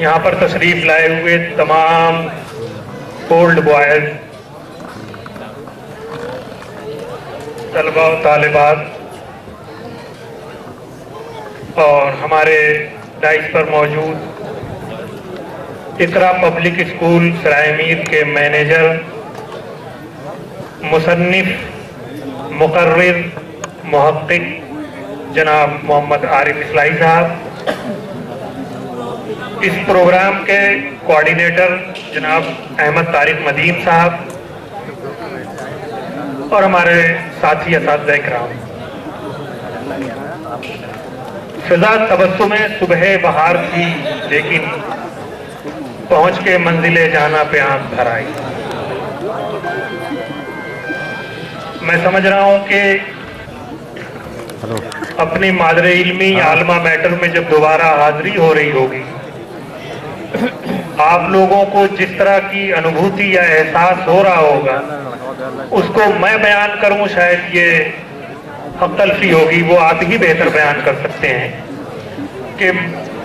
यहाँ पर तशरीफ लाए हुए तमाम ओल्ड बॉयज, तलबा और तालिबात और हमारे डाइस पर मौजूद इकरा पब्लिक स्कूल सरायमीर के मैनेजर, मुसन्निफ, मुकर्रिर, मुहक्किक जनाब मोहम्मद आरिफ इस्लाई साहब, इस प्रोग्राम के कोऑर्डिनेटर जनाब अहमद तारिक मदीन साहब और हमारे साथी असातिज़ा इकराम। फिजा तबस्सुम सुबह बहार थी, लेकिन पहुंच के मंजिले जाना पे आंख भर आई। मैं समझ रहा हूं कि अपनी मादरे इल्मी आलमा मैटर में जब दोबारा हाजिरी हो रही होगी, आप लोगों को जिस तरह की अनुभूति या एहसास हो रहा होगा, उसको मैं बयान करूं शायद ये हक़-तलफ़ी होगी। वो आप ही बेहतर बयान कर सकते हैं कि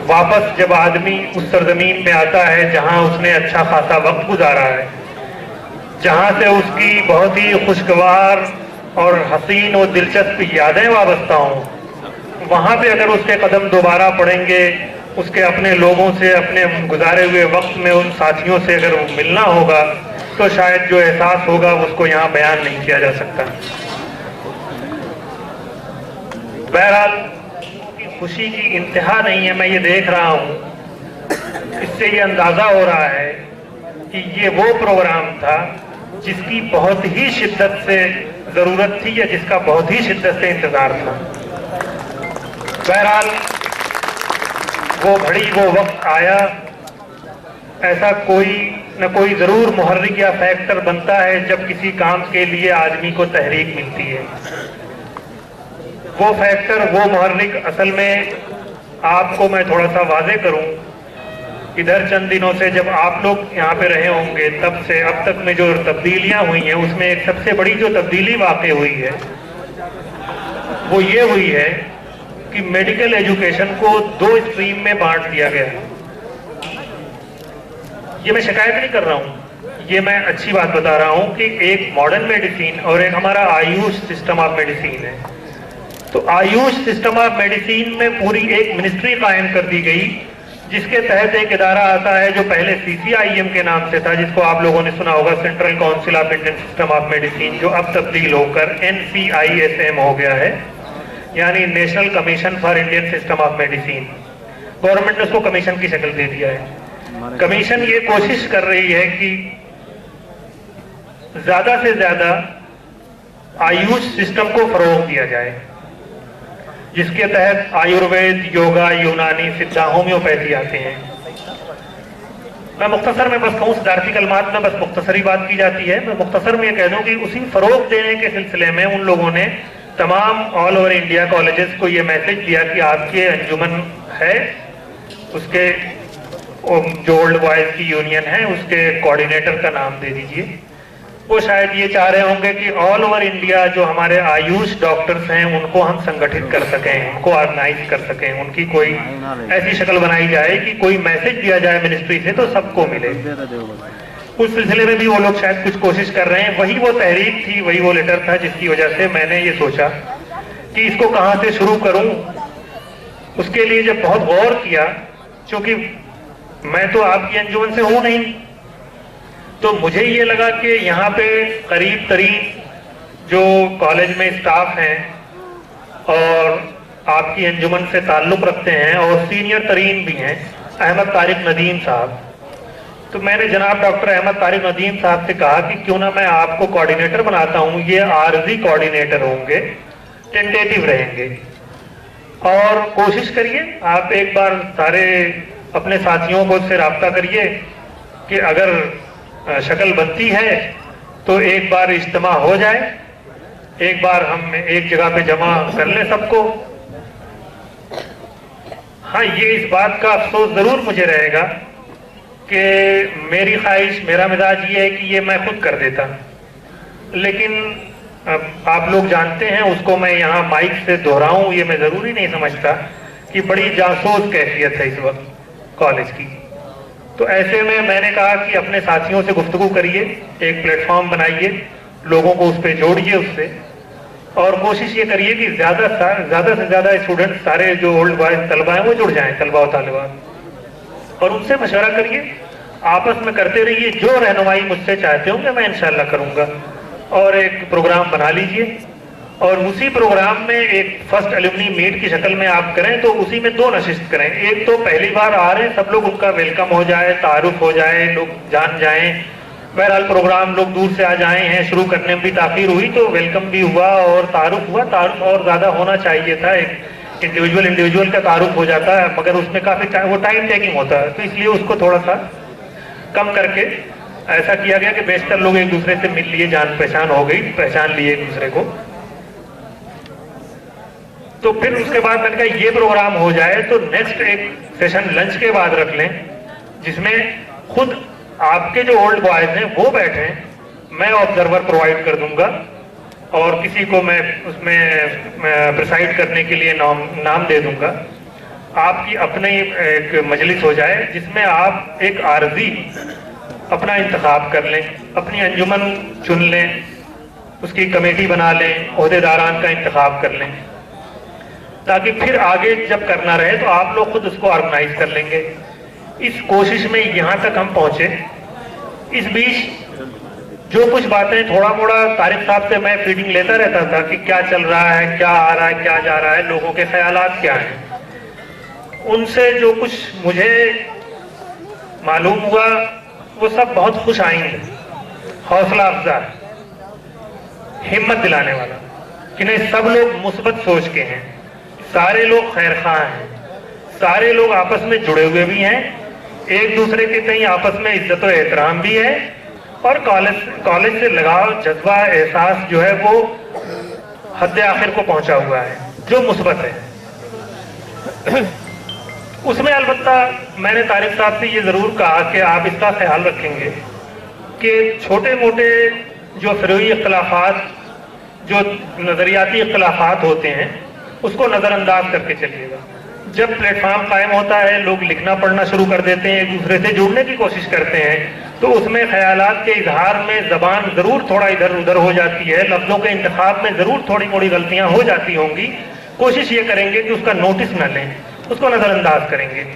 वापस जब आदमी उस सरजमीन में आता है जहां उसने अच्छा खासा वक्त गुजारा है, जहां से उसकी बहुत ही खुशगवार और हसीन और दिलचस्प यादें वाबस्ता हों, वहां पे अगर उसके कदम दोबारा पड़ेंगे, उसके अपने लोगों से, अपने गुजारे हुए वक्त में उन साथियों से अगर मिलना होगा, तो शायद जो एहसास होगा उसको यहाँ बयान नहीं किया जा सकता। बहरहाल खुशी की इंतहा नहीं है। मैं ये देख रहा हूँ, इससे ये अंदाजा हो रहा है कि ये वो प्रोग्राम था जिसकी बहुत ही शिद्दत से जरूरत थी या जिसका बहुत ही शिद्दत से इंतजार था। बहरहाल वो घड़ी, वो वक्त आया। ऐसा कोई न कोई जरूर मुहर्रिक या फैक्टर बनता है जब किसी काम के लिए आदमी को तहरीक मिलती है। वो फैक्टर, वो मुहर्रिक असल में आपको मैं थोड़ा सा वाज़े करूं, इधर चंद दिनों से जब आप लोग यहाँ पे रहे होंगे, तब से अब तक में जो तब्दीलियां हुई हैं, उसमें एक सबसे बड़ी जो तब्दीली वाक़ई हुई है वो ये हुई है कि मेडिकल एजुकेशन को 2 स्ट्रीम में बांट दिया गया। ये मैं शिकायत नहीं कर रहा हूँ, ये मैं अच्छी बात बता रहा हूँ कि एक मॉडर्न मेडिसिन और एक हमारा आयुष सिस्टम ऑफ मेडिसिन है। तो आयुष सिस्टम ऑफ मेडिसिन में पूरी एक मिनिस्ट्री कायम कर दी गई, जिसके तहत एक इदारा आता है जो पहले CCIM के नाम से था, जिसको आप लोगों ने सुना होगा, central council of Indian system of medicine, जो अब तब्दील होकर NCISM हो गया है, यानी national commission for Indian system of medicine. Government ने उसको कमीशन की शक्ल दे दिया है। कमीशन ये कोशिश कर रही है कि ज्यादा से ज्यादा आयुष सिस्टम को फरोग दिया जाए, जिसके तहत आयुर्वेद, योगा, यूनानी, सिद्धा, होम्योपैथी आते हैं। मैं मुख्तसर में बस कहूँ, सदारती कलमात में बस मुख्तसरी बात की जाती है। मैं मुख्तसर में कह दूं कि उसी फरोग देने के सिलसिले में उन लोगों ने तमाम ऑल ओवर इंडिया कॉलेजेस को ये मैसेज दिया कि आपके अंजुमन है, उसके जो ओल्ड बॉयज की यूनियन है, उसके कोऑर्डिनेटर का नाम दे दीजिए। वो शायद ये चाह रहे होंगे कि ऑल ओवर इंडिया जो हमारे आयुष डॉक्टर्स हैं उनको हम संगठित कर सकें, उनको ऑर्गेनाइज कर सकें, उनकी कोई ऐसी शक्ल बनाई जाए कि कोई मैसेज दिया जाए मिनिस्ट्री से तो सबको मिले। उस सिलसिले में भी वो लोग शायद कुछ कोशिश कर रहे हैं। वही वो तहरीक थी, वही वो लेटर था जिसकी वजह से मैंने ये सोचा कि इसको कहाँ से शुरू करूं। उसके लिए जब बहुत गौर किया, क्योंकि मैं तो आपकी अंजुमन से हूं नहीं, तो मुझे ये लगा कि यहाँ पे करीब तरीन जो कॉलेज में स्टाफ हैं और आपकी अंजुमन से ताल्लुक़ रखते हैं और सीनियर तरीन भी हैं, अहमद तारिक नदीम साहब। तो मैंने जनाब डॉक्टर अहमद तारिक नदीम साहब से कहा कि क्यों ना मैं आपको कोऑर्डिनेटर बनाता हूँ। ये आर्जी कोऑर्डिनेटर होंगे, टेंटेटिव रहेंगे, और कोशिश करिए आप एक बार सारे अपने साथियों को से राब्ता करिए कि अगर शक्ल बनती है तो एक बार इज्तिमा हो जाए, एक बार हम एक जगह पे जमा कर लें सबको। हाँ, ये इस बात का अफसोस जरूर मुझे रहेगा कि मेरी ख्वाहिश, मेरा मिजाज ये है कि ये मैं खुद कर देता, लेकिन आप लोग जानते हैं, उसको मैं यहाँ माइक से दोहराऊं ये मैं जरूरी नहीं समझता कि बड़ी जासूस कैफियत है इस वक्त कॉलेज की। तो ऐसे में मैंने कहा कि अपने साथियों से गुफ्तगू करिए, एक प्लेटफॉर्म बनाइए, लोगों को उस पर जोड़िए उससे, और कोशिश ये करिए कि ज़्यादा से ज़्यादा स्टूडेंट, सारे जो ओल्ड बॉयज तलबा हैं वो जुड़ जाएं, तलबा और तालिबात, और उनसे मशवरा करिए, आपस में करते रहिए। जो रहनुमाई मुझसे चाहते होंगे मैं इंशाल्लाह करूँगा, और एक प्रोग्राम बना लीजिए, और उसी प्रोग्राम में एक फर्स्ट एलुमनी मीट की शक्ल में आप करें, तो उसी में 2 नशिस्त करें। एक तो पहली बार आ रहे हैं सब लोग, उनका वेलकम हो जाए, तारुफ हो जाए, लोग जान जाएं। बहरहाल प्रोग्राम लोग दूर से आ जाए हैं, शुरू करने में भी ताखीर हुई, तो वेलकम भी हुआ और तारुफ हुआ। तारुफ और ज़्यादा होना चाहिए था, एक इंडिविजुअल का तारुफ हो जाता है, मगर उसमें काफ़ी वो टाइम टेकिंग होता है, तो इसलिए उसको थोड़ा सा कम करके ऐसा किया गया कि बेशतर लोग एक दूसरे से मिल लिए, जान पहचान हो गई, पहचान लिए एक दूसरे को। तो फिर उसके बाद मैंने कहा ये प्रोग्राम हो जाए तो नेक्स्ट एक सेशन लंच के बाद रख लें, जिसमें खुद आपके जो ओल्ड बॉयज हैं वो बैठे, मैं ऑब्जर्वर प्रोवाइड कर दूंगा, और किसी को मैं उसमें प्रिसाइड करने के लिए नाम दे दूंगा। आपकी अपनी एक मजलिस हो जाए जिसमें आप एक आर्जी अपना इंतखाब कर लें, अपनी अंजुमन चुन लें, उसकी कमेटी बना लें, ओहदेदारान का इंतखाब कर लें, ताकि फिर आगे जब करना रहे तो आप लोग खुद उसको ऑर्गेनाइज कर लेंगे। इस कोशिश में यहाँ तक हम पहुंचे। इस बीच जो कुछ बातें थोड़ा मोड़ा तारिक साहब से मैं फीडिंग लेता रहता था कि क्या चल रहा है, क्या आ रहा है, क्या जा रहा है, लोगों के ख्यालात क्या हैं, उनसे जो कुछ मुझे मालूम हुआ वो सब बहुत खुश आइंद, हौसला अफजा, हिम्मत दिलाने वाला, कि नहीं सब लोग मुस्बत सोच के हैं, सारे लोग खैरखा हैं, सारे लोग आपस में जुड़े हुए भी हैं, एक दूसरे के कहीं आपस में इज्जत और एहतराम भी है, और कॉलेज से लगाव, जज्बा, एहसास जो है वो हद आखिर को पहुंचा हुआ है, जो मुस्बत है। उसमें अलबत्ता मैंने तारिक साहब से ये जरूर कहा कि आप इसका ख्याल रखेंगे कि छोटे मोटे जो फ़िरोई इख्तिलाफात, जो नज़रियाती इख्तिलाफात होते हैं, उसको नज़रअंदाज करके चलिएगा। जब प्लेटफॉर्म कायम होता है, लोग लिखना पढ़ना शुरू कर देते हैं, एक दूसरे से जुड़ने की कोशिश करते हैं, तो उसमें ख्यालात के इजहार में ज़बान ज़रूर थोड़ा इधर उधर हो जाती है, लफ्ज़ों के इंतखाब में ज़रूर थोड़ी मोड़ी गलतियां हो जाती होंगी। कोशिश ये करेंगे कि उसका नोटिस न लें, उसको नज़रअंदाज करेंगे,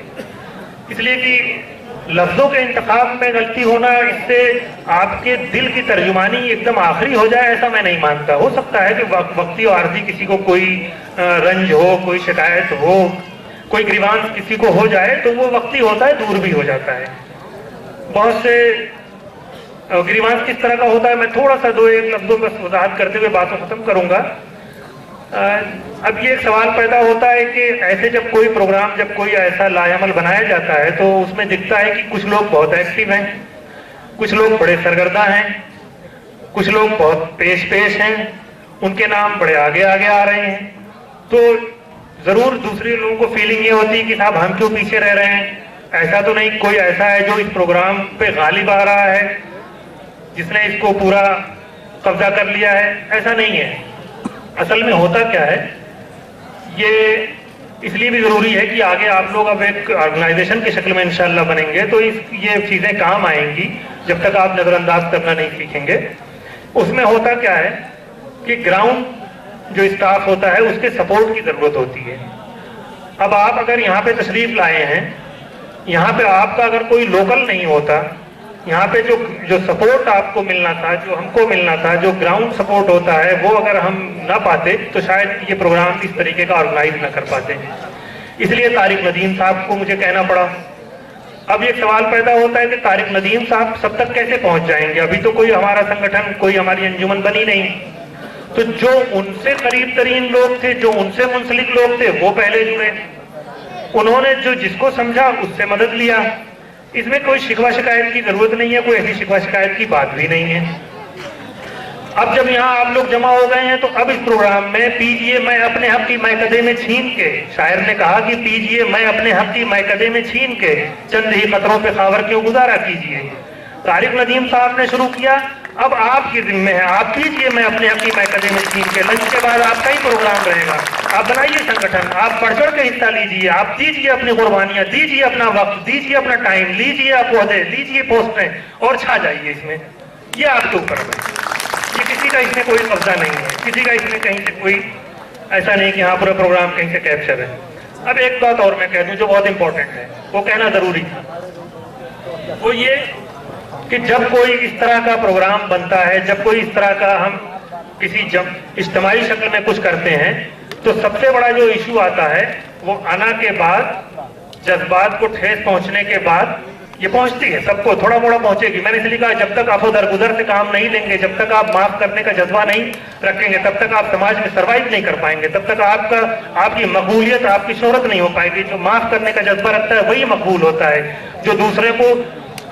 इसलिए कि लफ्ज़ों के इंतखाब में गलती होना, इससे आपके दिल की तर्जुमानी एकदम आखिरी हो जाए, ऐसा मैं नहीं मानता। हो सकता है कि वक्ती और आर्जी किसी को कोई रंज हो, कोई शिकायत हो, कोई ग्रीवांस किसी को हो जाए, तो वो वक्ती होता है, दूर भी हो जाता है। बहुत से ग्रीवांस किस तरह का होता है, मैं थोड़ा सा 2-1 लफ्ज़ों में वजाहत करते हुए बातों खत्म करूंगा। अब ये एक सवाल पैदा होता है कि ऐसे जब कोई प्रोग्राम, जब कोई ऐसा लाएअमल बनाया जाता है, तो उसमें दिखता है कि कुछ लोग बहुत एक्टिव हैं, कुछ लोग बड़े सरगर्दा हैं, कुछ लोग बहुत पेश हैं, उनके नाम बड़े आगे आगे आ रहे हैं, तो जरूर दूसरे लोगों को फीलिंग ये होती है कि साहब हम क्यों पीछे रह रहे हैं। ऐसा तो नहीं कोई ऐसा है जो इस प्रोग्राम पे गालिब आ रहा है, जिसने इसको पूरा कब्जा कर लिया है, ऐसा नहीं है। असल में होता क्या है, ये इसलिए भी जरूरी है कि आगे आप लोग अब एक ऑर्गेनाइजेशन की शक्ल में इंशाल्लाह बनेंगे, तो ये चीजें काम आएंगी जब तक आप नजरअंदाज करना नहीं सीखेंगे। उसमें होता क्या है कि ग्राउंड जो स्टाफ होता है उसके सपोर्ट की जरूरत होती है। अब आप अगर यहाँ पे तशरीफ लाए हैं, यहाँ पे आपका अगर कोई लोकल नहीं होता, यहाँ पे जो सपोर्ट आपको मिलना था, जो हमको मिलना था, जो ग्राउंड सपोर्ट होता है, वो अगर हम ना पाते तो शायद ये प्रोग्राम इस तरीके का ऑर्गेनाइज ना कर पाते। इसलिए तारिक नदीम साहब को मुझे कहना पड़ा। अब ये सवाल पैदा होता है कि तारिक नदीम साहब सब तक कैसे पहुंच जाएंगे, अभी तो कोई हमारा संगठन, कोई हमारी अंजुमन बनी नहीं। तो जो उनसे करीब तरीन लोग थे, जो उनसे मुंसलिक लोग थे, वो पहले जुड़े, उन्होंने जो जिसको समझा उससे मदद लिया। इसमें कोई शिकवा शिकायत की जरूरत नहीं है, कोई ऐसी शिकवा शिकायत की बात भी नहीं है। अब जब यहाँ आप लोग जमा हो गए हैं, तो अब इस प्रोग्राम में पीजिए मैं अपने हक की मैकदे में छीन के, शायर ने कहा कि पीजिए मैं अपने हक की मैकदे में छीन के, चंद ही कतरों पे खावर क्यों गुजारा कीजिए। तारिक नदीम साहब ने शुरू किया, अब आपकी जिम्मे है, आप कीजिए। मैं अपने हकीम एकेडमिक टीम के लंच के बाद आपका ही प्रोग्राम रहेगा। आप बनाइए संगठन, आप बढ़ चढ़ के हिस्सा लीजिए, आप दीजिए अपनी कुर्बानियां, दीजिए अपना वक्त, दीजिए अपना टाइम, लीजिए आप ओहदे, लीजिए पोस्टें और छा जाइए इसमें। ये आपके ऊपर है। ये किसी का इसमें कोई कब्जा नहीं है, किसी का इसमें कहीं से कोई ऐसा नहीं कि हाँ पूरा प्रोग्राम कहीं से कैप्चर है। अब एक बात और मैं कह दूं जो बहुत इंपॉर्टेंट है, वो कहना जरूरी था, वो ये कि जब कोई इस तरह का प्रोग्राम बनता है, जब कोई इस तरह का हम किसी इज्तिमाई शक्ल में कुछ करते हैं, तो सबसे बड़ा जो इशू आता है वो आना के बाद, जज्बात को ठेस पहुंचने के बाद ये पहुंचती है, सबको थोड़ा मोड़ा पहुंचेगी। मैंने इसलिए कहा जब तक आप दरगुजर से काम नहीं लेंगे, जब तक आप माफ करने का जज्बा नहीं रखेंगे, तब तक आप समाज में सर्वाइव नहीं कर पाएंगे, तब तक आपकी मकबूलियत, आपकी शोहरत नहीं हो पाएगी। जो माफ करने का जज्बा रखता है वही मकबूल होता है, जो दूसरे को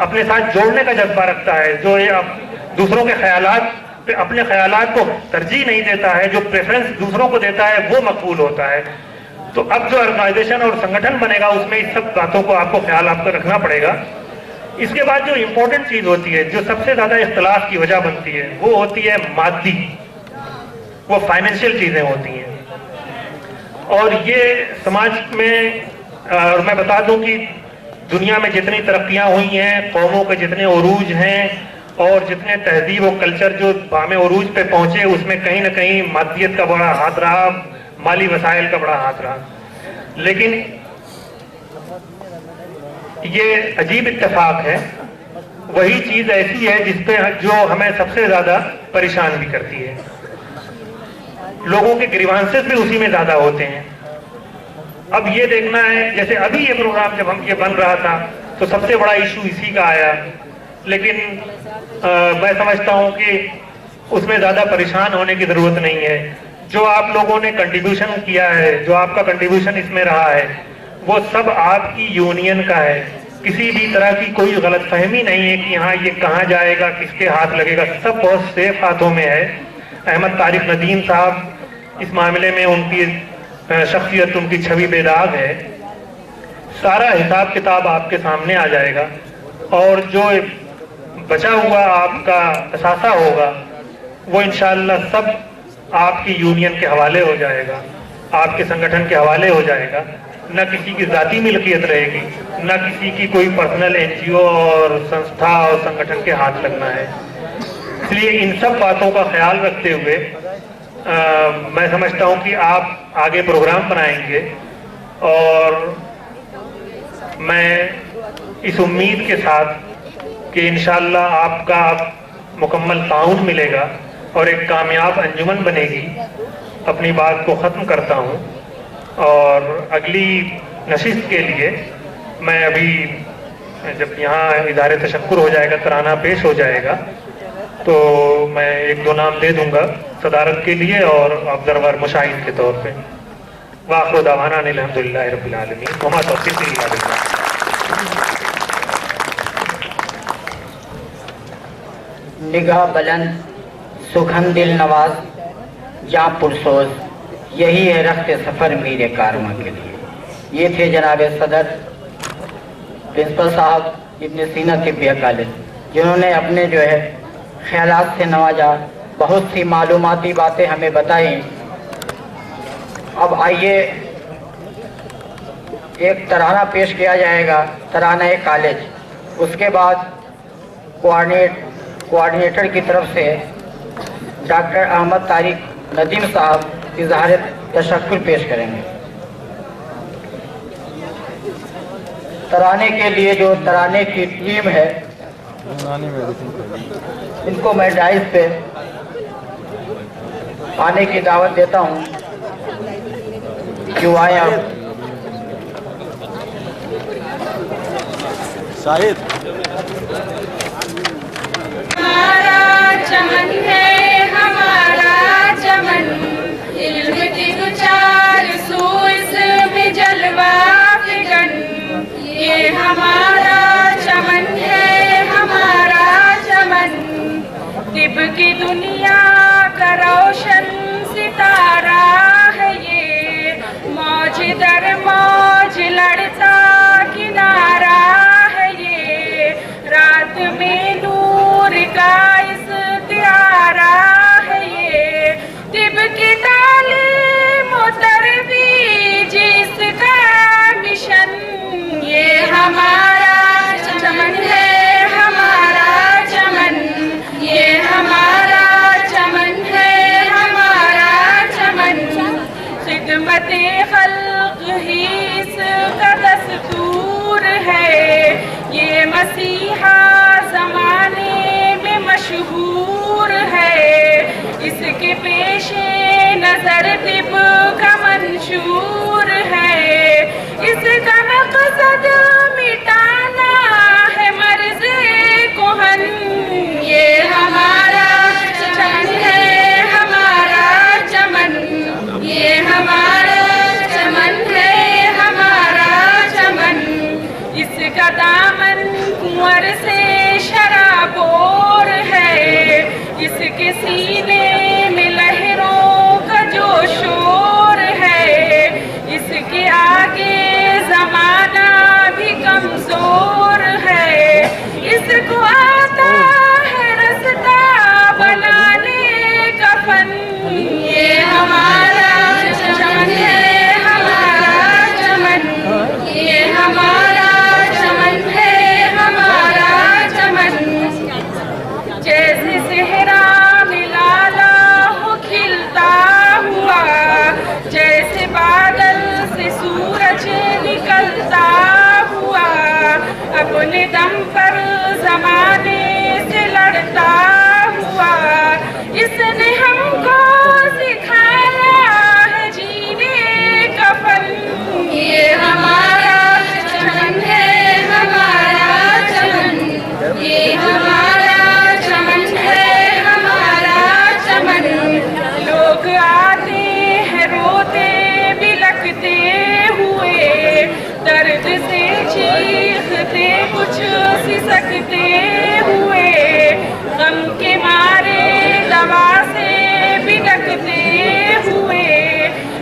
अपने साथ जोड़ने का जज्बा रखता है, जो ये दूसरों के ख्यालात पे अपने ख्यालात को तरजीह नहीं देता है, जो प्रेफरेंस दूसरों को देता है, वो मकबूल होता है। तो अब जो ऑर्गेनाइजेशन और संगठन बनेगा उसमें इस सब बातों को आपको ख्याल आपको रखना पड़ेगा। इसके बाद जो इंपॉर्टेंट चीज होती है, जो सबसे ज्यादा इख्तिलाफ की वजह बनती है, वो होती है मादी, वो फाइनेंशियल चीजें होती हैं। और ये समाज में और मैं बता दूं कि दुनिया में जितनी तरक्कियां हुई हैं, कौमों के जितने उरूज हैं और जितने तहजीब और कल्चर जो बामे उरूज पे पहुंचे, उसमें कहीं ना कहीं मादियत का बड़ा हाथ रहा, माली वसाइल का बड़ा हाथ रहा। लेकिन ये अजीब इत्तेफाक है, वही चीज ऐसी है जिसपे जो हमें सबसे ज्यादा परेशान भी करती है। लोगों के ग्रीवांसेस भी उसी में ज्यादा होते हैं। अब ये देखना है, जैसे अभी ये प्रोग्राम जब हम ये बन रहा था तो सबसे बड़ा इशू इसी का आया, लेकिन मैं समझता हूं कि उसमें ज्यादा परेशान होने की जरूरत नहीं है। जो आप लोगों ने कंट्रीब्यूशन किया है, जो आपका कंट्रीब्यूशन इसमें रहा है, वो सब आपकी यूनियन का है। किसी भी तरह की कोई गलतफहमी नहीं है कि हाँ ये कहाँ जाएगा, किसके हाथ लगेगा, सब बहुत सेफ हाथों में है। अहमद तारिक नदीम साहब इस मामले में उनकी शख्सियत, उनकी छवि बेदाग है। सारा हिसाब किताब आपके सामने आ जाएगा और जो बचा हुआ आपका असासा होगा वो इंशाअल्लाह सब आपकी यूनियन के हवाले हो जाएगा, आपके संगठन के हवाले हो जाएगा। न किसी की जाती मिल्कियत रहेगी, न किसी की कोई पर्सनल एनजीओ और संस्था और संगठन के हाथ लगना है। इसलिए इन सब बातों का ख्याल रखते हुए मैं समझता हूं कि आप आगे प्रोग्राम बनाएंगे और मैं इस उम्मीद के साथ कि इंशाअल्लाह आपका मुकम्मल ताउन मिलेगा और एक कामयाब अंजुमन बनेगी, अपनी बात को ख़त्म करता हूं। और अगली नशिस्त के लिए मैं अभी जब यहाँ इदारे तशक्कुर हो जाएगा, तराना पेश हो जाएगा, तो मैं एक दो नाम दे दूंगा सदारत के लिए और ऑब्जर्वर मुशाहिद के तौर पे। वाखिर दावाना अल्हम्दुलिल्लाहि रब्बिल आलमीन वमा तौफीक़ी इल्ला बिल्लाह। निगाह बुलंद, सुखम दिल नवाज, जा पुरसोज, यही है रफ्ते सफ़र मेरे कारवां के लिए। ये थे जनाब सदर प्रिंसिपल साहब इब्न सीना तिब्बिया कॉलेज, जिन्होंने अपने जो है ख्यालात से नवाजा, बहुत सी मालूमाती बातें हमें बताई। अब आइए एक तराना पेश किया जाएगा, तराना कॉलेज। उसके बाद कोऑर्डिनेटर की तरफ से डॉक्टर अहमद तारिक नदीम साहब इज़हार तशक्कुर पेश करेंगे। तराने के लिए जो तराने की टीम है, इनको मैं डाइस पे आने की दावत देता हूँ कि आए आप। शाहिद हमारा चमन है, हमारा चमन, इल्म की दुचार सू इसमें जलवा फिगन। ये हमारा चमन है, हमारा चमन, तिब की दुनिया का रोशन सितारा है ये। मौज दर मौज लड़ता किनारा है ये, रात में नूर का इस मंशूर है। इसका मकसद मिटाना है मर्ज़े कोहन। ये हमारा चमन है, हमारा चमन, ये हमारा चमन है, हमारा चमन। इसका दामन कुंवर से शराबोर है। इसके सीने में लहरों का जो शोर है। इसके आगे जमाना भी कमजोर है। इसको आता है रास्ता बनाने का फन। ये हमारा चमन है, हमारा चमन, ये हमारा चमन है, हमारा चमन। जैसे सेहरा में लाला हो खिलता हुआ, जैसे बादल से सूरज निकलता हुआ, अपने दम पर जमाने से लड़ता हुआ। इसने हमको सिखाया है जीने का फन। ये हमारा चमन है, हमारा चमन, ये हमारा चमन है, हमारा चमन। लोग आते हैं रोते बिलखते हुए, दर्द से चीखते कुछ सिसकते हुए, गम के मारे दवा से बिलखते हुए।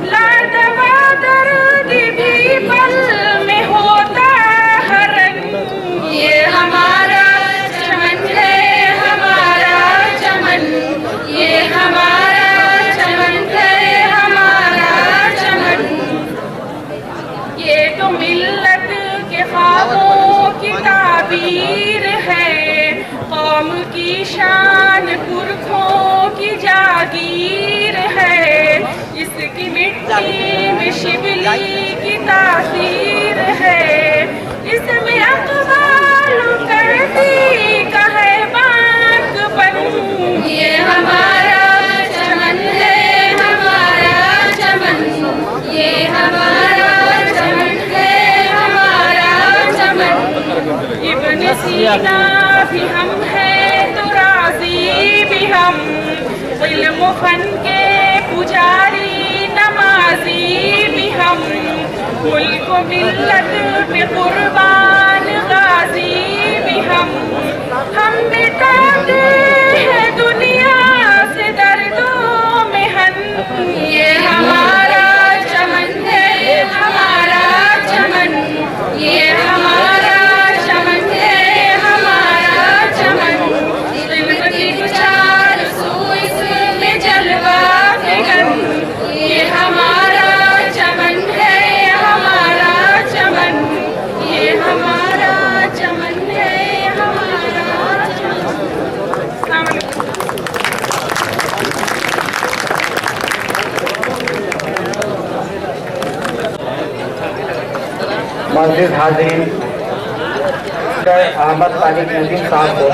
लाडवा दर्द भी पल में होता हरन। ये हमारा चमन है, हमारा चमन, ये हमारा चमन है, हमारा चमन। ये तो मिल्लत के ख्वाबों की ताबीर है, कौम की शान पुरखों की जागीर है। इसकी मिट्टी में शिबली की तासीर है। इसमें अक़बाल करती का है बाक़पन। ये हमारा चमन है, हमारा चमन, ये हमारा चमन है, हमारा चमन। इब्न सीना भी हम हैं तो राज़ी भी हम, इल्म फन के पुजारी नमाजी भी हम। मुल्क मिल्लत पे कुर्बान गाजी भी हम। हम मिटाते हैं दुनिया से दर्दों में हन। ये हमारा चमन है, हमारा चमन, ये हमारा चमन है, हमारा चमन। इल्म की चार सू इसमें जलवा फिगन। ये हमारा चमन है, हमारा चमन, ये हमारा चमन है, हमारा चमन। मस्जिद हाज़रीन, अहमद तालिब नदीम साहब को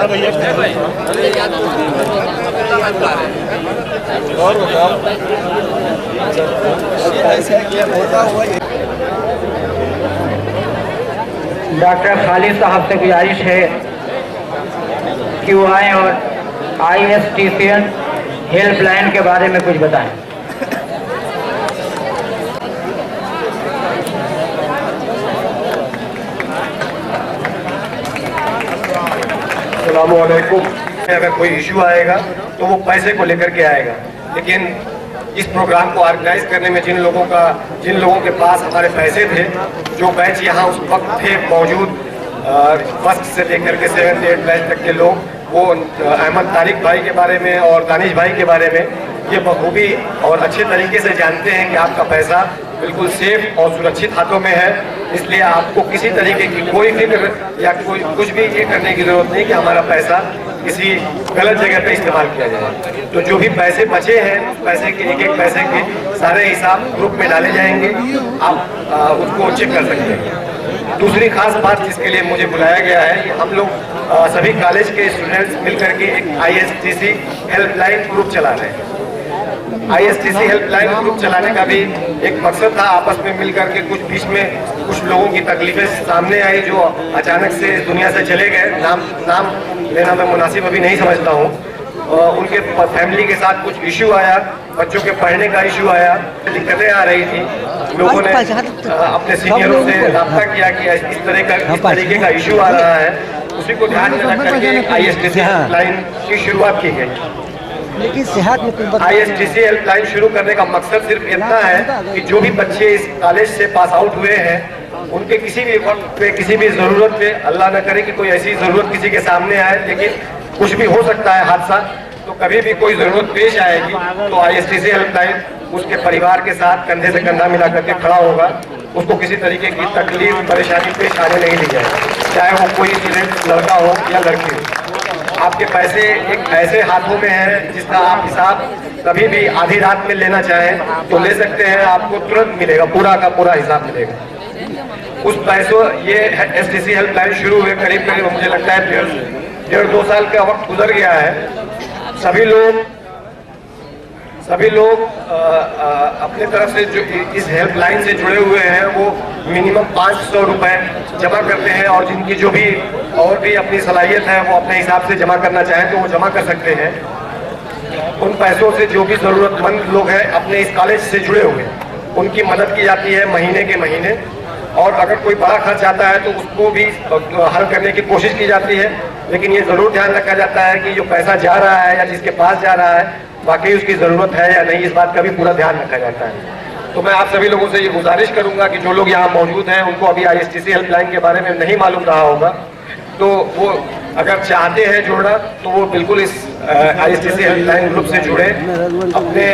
डॉक्टर खालिद साहब से गुजारिश है कि वो आए और ISTCN हेल्पलाइन के बारे में कुछ बताएं। अस्सलामुअलैकुम। अगर कोई इशू आएगा तो वो पैसे को लेकर के आएगा, लेकिन इस प्रोग्राम को ऑर्गेनाइज करने में जिन लोगों के पास हमारे पैसे थे, जो बैच यहाँ उस वक्त थे मौजूद, फर्स्ट से लेकर के 7th 8th बैच तक के लोग, वो अहमद तारिक भाई के बारे में और दानिश भाई के बारे में ये बखूबी और अच्छे तरीके से जानते हैं कि आपका पैसा बिल्कुल सेफ और सुरक्षित हाथों में है। इसलिए आपको किसी तरीके की कोई फिक्र या कोई कुछ भी ये करने की जरूरत नहीं कि हमारा पैसा किसी गलत जगह पे इस्तेमाल किया जाए। तो जो भी पैसे बचे हैं, उस पैसे के एक पैसे के सारे हिसाब ग्रुप में डाले जाएंगे, आप उसको चेक कर सकते हैं। दूसरी खास बात जिसके लिए मुझे बुलाया गया है, कि हम लोग सभी कॉलेज के स्टूडेंट्स मिलकर के एक ISTC हेल्पलाइन ग्रुप चला रहे हैं। ISTC हेल्पलाइन ग्रुप चलाने का भी एक मकसद था। आपस में मिलकर के कुछ बीच में कुछ लोगों की तकलीफें सामने आई जो अचानक से इस दुनिया से चले गए। नाम लेना मैं मुनासिब अभी नहीं समझता हूँ। उनके फैमिली के साथ कुछ इशू आया, बच्चों के पढ़ने का इशू आया, दिक्कतें आ रही थी। लोगों ने अपने सीनियरों से रब्ता किया कि इस तरीके का इशू आ रहा है। उसी को ध्यान में रख करके ISTC हेल्पलाइन की शुरुआत की गई। लेकिन सेहत में ISTC हेल्पलाइन शुरू करने का मकसद सिर्फ इतना है कि जो भी बच्चे इस कॉलेज से पास आउट हुए हैं, उनके किसी भी वक्त पे, किसी भी जरूरत पे, अल्लाह न करे कि कोई ऐसी जरूरत किसी के सामने आए, लेकिन कुछ भी हो सकता है हादसा, तो कभी भी कोई जरूरत पेश आएगी तो ISTC हेल्पलाइन उसके परिवार के साथ कंधे से कंधा मिला करके खड़ा होगा। उसको किसी तरीके की तकलीफ परेशानी पेश आने नहीं दी जाएगी, चाहे वो कोई लड़का हो या लड़की हो। आपके पैसे एक ऐसे हाथों में है जिसका आप हिसाब कभी भी आधी रात में लेना चाहें तो ले सकते हैं, आपको तुरंत मिलेगा, पूरा का पूरा हिसाब मिलेगा। उस पैसों ये STC हेल्पलाइन शुरू हुए करीब मुझे लगता है 1.5-2 साल का वक्त गुजर गया है। सभी लोग अपने तरफ से जो इस हेल्पलाइन से जुड़े हुए हैं वो मिनिमम 500 रुपए जमा करते हैं, और जिनकी जो भी और भी अपनी सलाहियत है वो अपने हिसाब से जमा करना चाहें तो वो जमा कर सकते हैं। उन पैसों से जो भी जरूरतमंद लोग हैं अपने इस कॉलेज से जुड़े हुए, उनकी मदद की जाती है महीने के महीने। और अगर कोई बड़ा खर्च आता है तो उसको भी हल करने की कोशिश की जाती है। लेकिन ये जरूर ध्यान रखा जाता है कि जो पैसा जा रहा है या जिसके पास जा रहा है वाकई उसकी ज़रूरत है या नहीं, इस बात का भी पूरा ध्यान रखा जाता है। तो मैं आप सभी लोगों से ये गुजारिश करूंगा कि जो लोग यहाँ मौजूद हैं उनको अभी ISTC हेल्पलाइन के बारे में नहीं मालूम रहा होगा, तो वो अगर चाहते हैं जुड़ना तो वो बिल्कुल इस ISTC हेल्पलाइन ग्रुप से जुड़े। अपने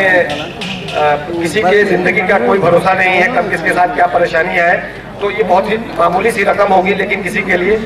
किसी के ज़िंदगी का कोई भरोसा नहीं है, कब किसके साथ क्या परेशानी है, तो ये बहुत ही मामूली सी रकम होगी, लेकिन किसी के लिए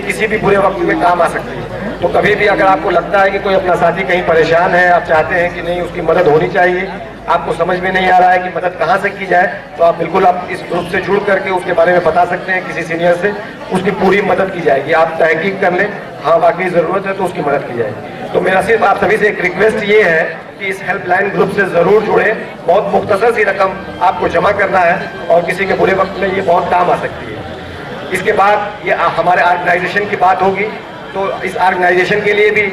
किसी भी बुरे वक्त में काम आ सकती है। तो कभी भी अगर आपको लगता है कि कोई अपना साथी कहीं परेशान है, आप चाहते हैं कि नहीं उसकी मदद होनी चाहिए, आपको समझ में नहीं आ रहा है कि मदद कहाँ से की जाए, तो आप बिल्कुल आप इस ग्रुप से जुड़ करके उसके बारे में बता सकते हैं किसी सीनियर से, उसकी पूरी मदद की जाएगी। आप तहकीक कर लें, हाँ वाकई ज़रूरत है तो उसकी मदद की जाएगी। तो मेरा सिर्फ आप सभी से एक रिक्वेस्ट ये है कि इस हेल्पलाइन ग्रुप से ज़रूर जुड़े। बहुत मुख्तसर सी रकम आपको जमा करना है और किसी के बुरे वक्त में ये बहुत काम आ सकती है। इसके बाद ये हमारे ऑर्गेनाइजेशन की बात होगी, तो इस ऑर्गेनाइजेशन के लिए भी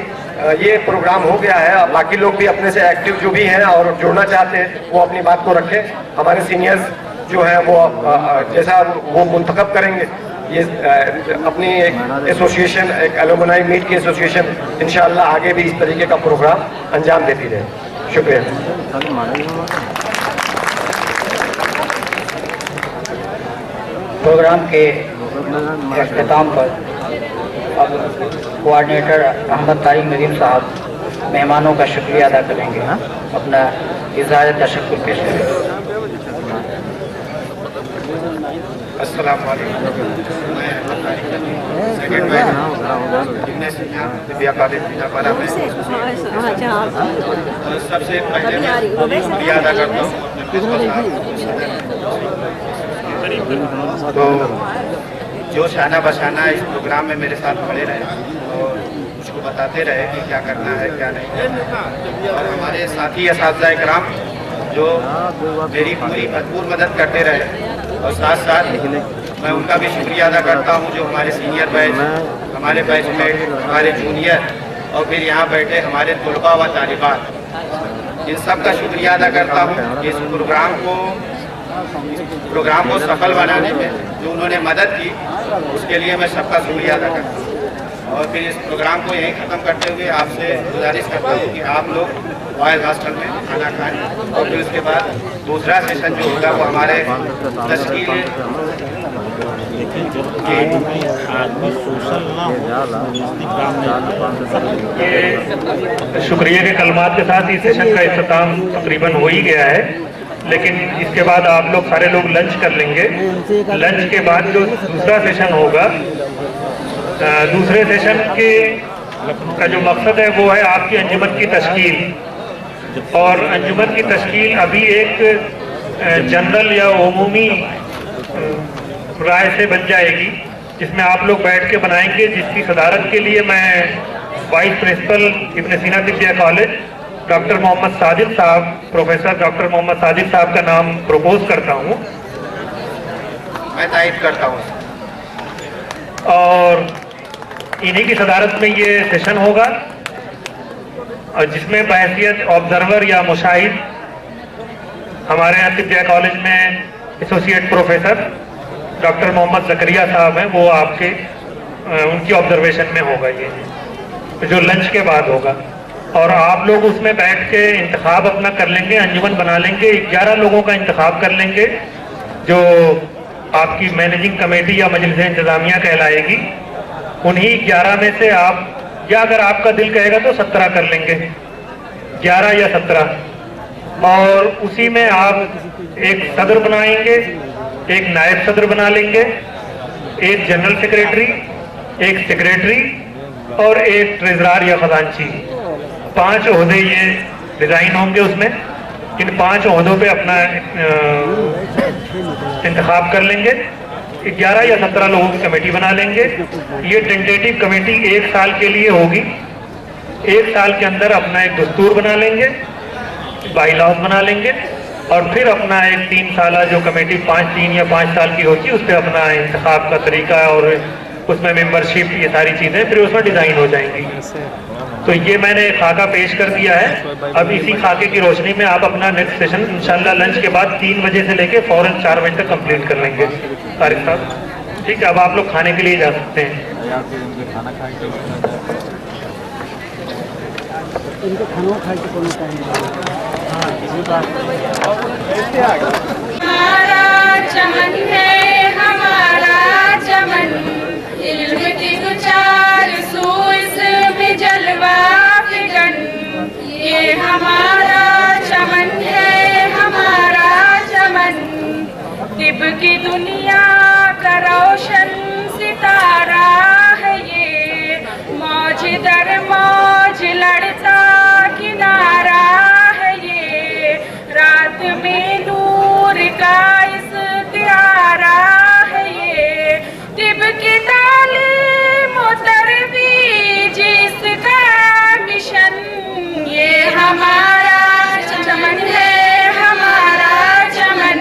ये प्रोग्राम हो गया है। बाकी लोग भी अपने से एक्टिव जो भी हैं और जुड़ना चाहते हैं वो अपनी बात को रखें। हमारे सीनियर्स जो हैं वो जैसा वो मुंतखब करेंगे, ये अपनी एक एसोसिएशन, एक एलुमनाई मीट की एसोसिएशन इंशाअल्लाह आगे भी इस तरीके का प्रोग्राम अंजाम देती रहे। शुक्रिया। प्रोग्राम के अख्ताम पर अब कोऑर्डिनेटर अहमद तारिक नदीम साहब मेहमानों का शुक्रिया अदा करेंगे, अपना इज़हार तशक्कुर पेश करेंगे। अस्सलाम वालेकुम। सबसे पहले शुक्रिया अदा करता हूँ तो जो शाना बशाना इस प्रोग्राम में मेरे साथ खड़े रहे और मुझको बताते रहे कि क्या करना है क्या नहीं करना है, और हमारे साथी असातिज़ा इकराम जो मेरी पूरी भरपूर मदद करते रहे, और साथ साथ मैं उनका भी शुक्रिया अदा करता हूं जो हमारे सीनियर बैच, हमारे बैचमेट, हमारे जूनियर और फिर यहाँ बैठे हमारे तलबा व तालिबात, इन सब का शुक्रिया अदा करता हूं कि इस प्रोग्राम को सफल बनाने में जो उन्होंने मदद की उसके लिए मैं सबका शुक्रिया अदा करता हूँ। और फिर इस प्रोग्राम को यहीं ख़त्म करते हुए आपसे गुजारिश करता हूँ कि आप लोग बॉयज़ हॉस्टल में खाना खाएं, और फिर उसके बाद दूसरा सेशन जो होगा वो हमारे तश्कील शुक्रिया के कलमात के साथ इस सेशन का इख्तिताम तकरीबन हो ही गया है, लेकिन इसके बाद आप लोग सारे लोग लंच कर लेंगे। लंच के बाद जो दूसरा सेशन होगा, दूसरे सेशन के का जो मकसद है वो है आपकी अंजुमन की तश्कील, और अंजुमन की तश्कील अभी एक जनरल या उमूमी राय से बन जाएगी, जिसमें आप लोग बैठ के बनाएंगे, जिसकी सदारत के लिए मैं वाइस प्रिंसिपल इब्न सीना तिब्बिया कॉलेज डॉक्टर मोहम्मद सादिक साहब, प्रोफेसर डॉक्टर मोहम्मद सादिक साहब का नाम प्रपोज करता हूँ। मैं तायद करता हूँ। और इन्हीं की सदारत में ये सेशन होगा, और जिसमें बहैसियत ऑब्जर्वर या मुशाहिद हमारे यहाँ तिब्बिया कॉलेज में एसोसिएट प्रोफेसर डॉक्टर मोहम्मद जकरिया साहब हैं, वो आपके उनकी ऑब्जर्वेशन में होगा ये, जो लंच के बाद होगा। और आप लोग उसमें बैठ के इंतखाब अपना कर लेंगे, अंजुमन बना लेंगे, 11 लोगों का इंतखाब कर लेंगे जो आपकी मैनेजिंग कमेटी या मजलिस इंतजामिया कहलाएगी। उन्हीं 11 में से आप, या अगर आपका दिल कहेगा तो 17 कर लेंगे, 11 या 17। और उसी में आप एक सदर बनाएंगे, एक नायब सदर बना लेंगे, एक जनरल सेक्रेटरी, एक सेक्रेटरी और एक ट्रेजरार या खजांची। 5 ओहदे ये डिजाइन होंगे उसमें। इन 5 ओहदों पे अपना इंतखाब कर लेंगे। 11 या 17 लोगों की कमेटी बना लेंगे। ये टेंटेटिव कमेटी 1 साल के लिए होगी। 1 साल के अंदर अपना एक दस्तूर बना लेंगे, बाई लॉज बना लेंगे, और फिर अपना एक 3 साल जो कमेटी 3 या 5 साल की होती है उस पर अपना इंतखाब का तरीका और उसमें मेंबरशिप, ये सारी चीज़ें फिर उसमें डिज़ाइन हो जाएंगी। तो ये मैंने खाका पेश कर दिया है। अब इसी खाके की रोशनी में आप अपना नेक्स्ट सेशन इंशाल्लाह लंच के बाद 3 बजे से लेके फौरन 4 बजे तक कंप्लीट कर लेंगे तारिक साहब। ठीक है, अब आप लोग खाने के लिए जा सकते हैं। इनको खाना खा के कोनो हमारा चमन है, हमारा चमन, इल्म की 400 इसमें जलवा फिगन। ये हमारा चमन है, हमारा चमन, तिब की दुनिया का रोशन सितारा है ये। मौज दर मौज लड़ता किनारा है ये, रात में नूर का इस्तिआरा है ये। तिब की तालीम तरबीज इसका मिशन, ये हमारा चमन है, हमारा चमन,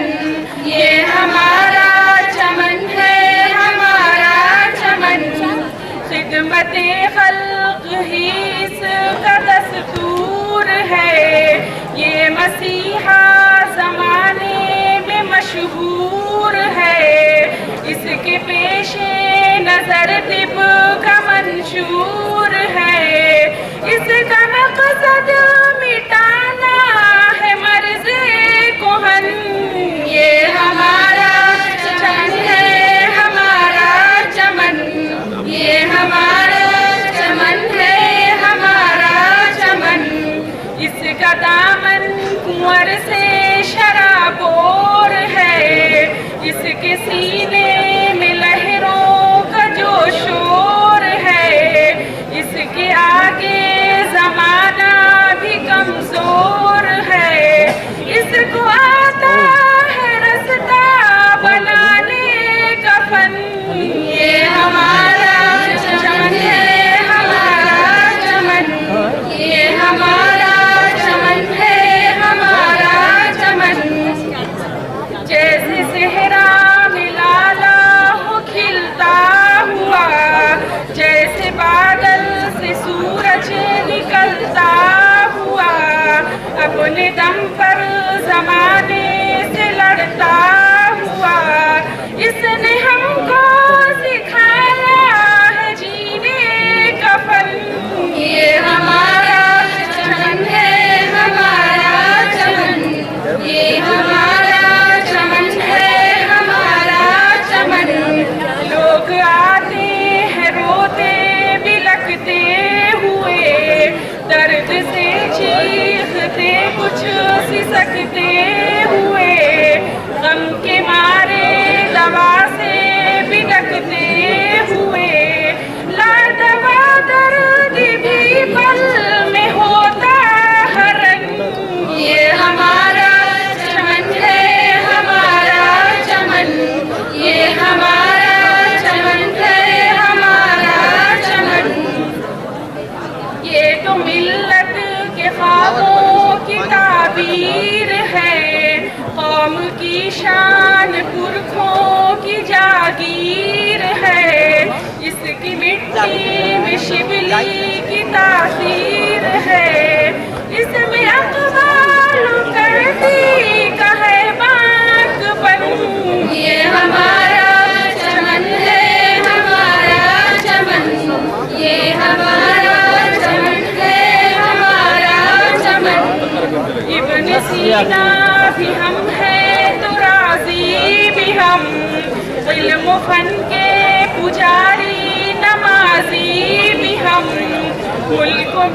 ये हमारा चमन है, हमारा चमन। खिदमत-ए खल्क ही इसका दस्तूर है, ये मसीहा ज़माने में मशहूर है। इसके पेशे नजर तिब का मंशूर है, इसका मकसद मिटाना है मर्ज़े कोहन। ये हमारा चमन है, हमारा चमन, ये हमारा चमन है, हमारा चमन। इसका दामन कुंवर से शराबोर है, इसके सीने में लहरों का जो शोर है। इसके आगे जमाना भी कमजोर है, इसको आता है रास्ता बनाने का फन। ये हमारा चमन है, हमारा चमन, ये हमारा चमन है, हमारा चमन। जैसे सेहरा में लाला हो खिलता हुआ, जैसे बादल से सूरज निकलता हुआ, अपने दम पर जमाने से लड़ता हुआ। इसने हमको सिखाया है जीने का फन। ये हमारा चमन है, हमारा चमन, ये हमारा चमन है, हमारा चमन। लोग आते हैं रोते बिलखते हुए, दर्द से चीखते कुछ सी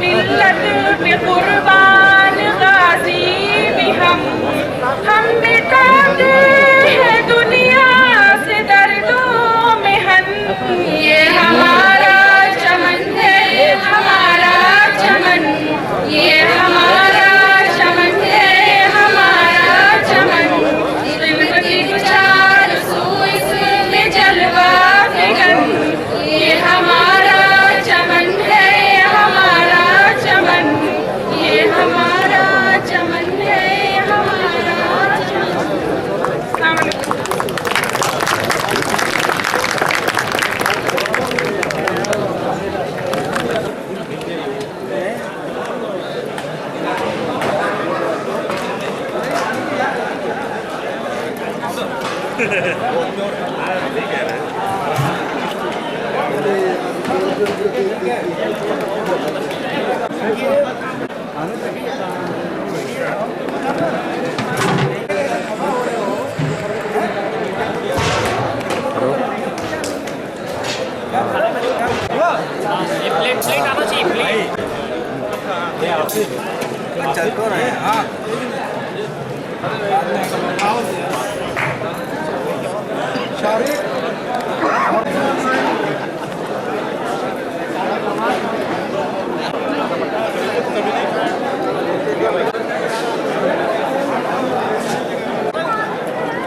मिल्लत पे कुर्बान गाजी भी हम मिटाते हैं दुनिया से दर्दों में हम। ये हमारा चमन है, हमारा चमन, ये हमारा चमन है, हमारा चमन। इल्म की गुजार सू इसमें जलवा फिगन। ये हमारा चमन है, हमारा चमन, ये हमारा चमन है, हमारा चमन। अस्सलाम वालेकुम।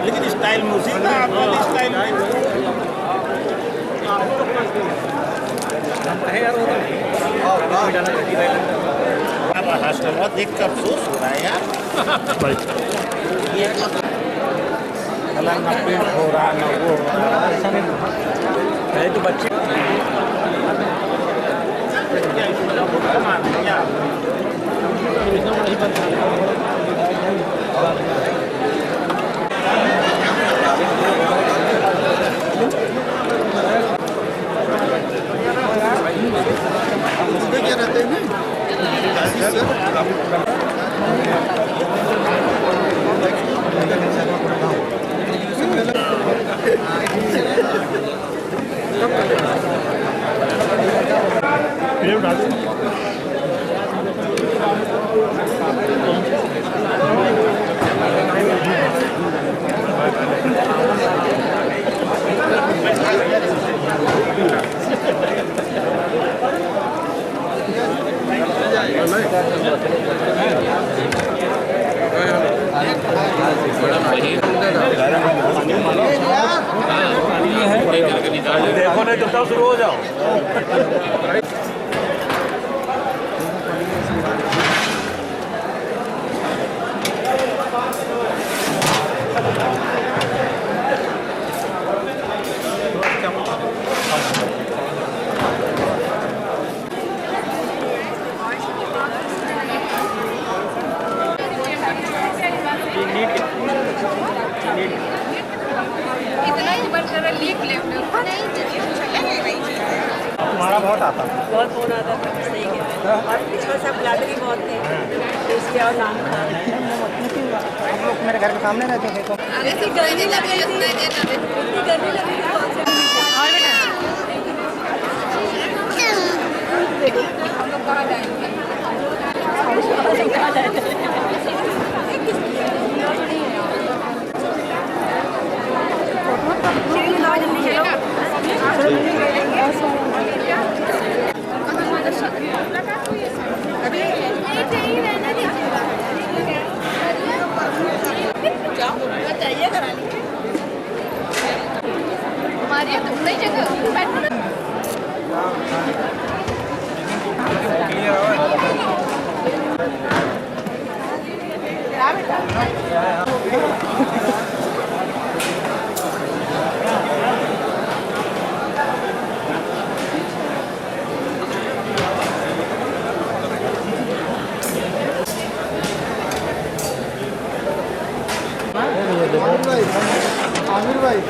लेकिन स्टाइल म्यूजिक ना आपका स्टाइल बहुत देख कर अफसोस हो रहा है यार। ये ना पेड़ हो रहा ना वो है तो बच्चे देखो नहीं तो शुरू हो जाओ। इतना ही बड़ा लीक ले तुम्हारा बहुत आता बहुत फोन आता था, सही कह रहे हैं। और पिछले सब ब्लैडरी बहुत थे, इसके और नाम था। आप लोग मेरे घर के सामने रहते थे तो इतनी गर्मी लग रही थी, इतनी गर्मी लग रही थी कौन से हम लोग कहाँ जाएंगे? बताइए करा लीजिए। हमारी तो सही जगह बैठना। आमिर भाई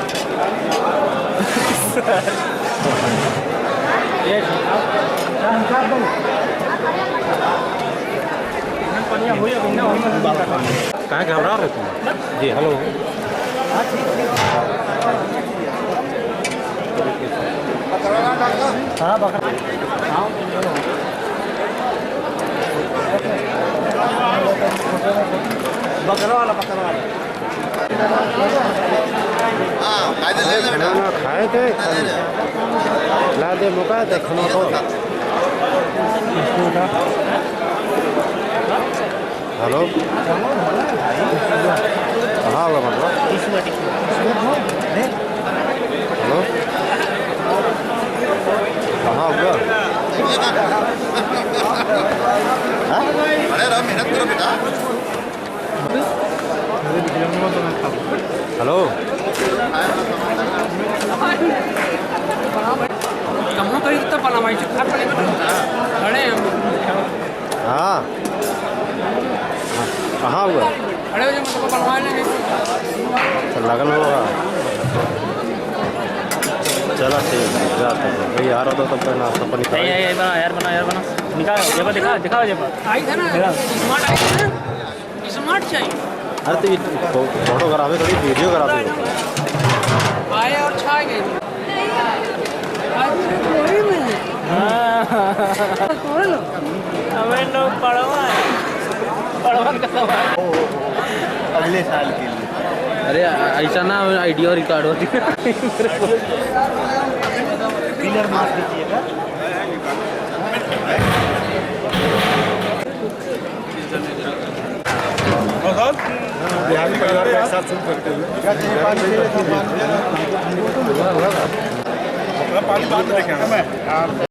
कहाँ घबरा रहे तुम? जी हेलो। हाँ खाना खाए थे ला दे मुका थे खाना को हेलो कहाँ होगा मतलब हेलो कहाँ होगा hello kamu kali kita pala mai cakap kali अरे हाँ कहाँ होगा अरे जो मुझको बनवाए लेंगे तो लगन होगा चला ठीक है जाते हैं भाई यार होता तब तो नाश्ता पानी बना यार बना निकाल जेबा दिखाओ जेबा आई था ना स्मार्ट आई था ना स्मार्ट चाहिए अरे तो ये फोटो करावे थोड़ी वीडियो करावे आए और छा गए हमें लोग पड़वा का सवाल अगले साल के लिए अरे ऐसा ना आईडी और रिकॉर्ड होती है पिलर मार दीजिएगा बिहारी परिवार के साथ शुरू करते हुए पानी बाद में लेके आना मैं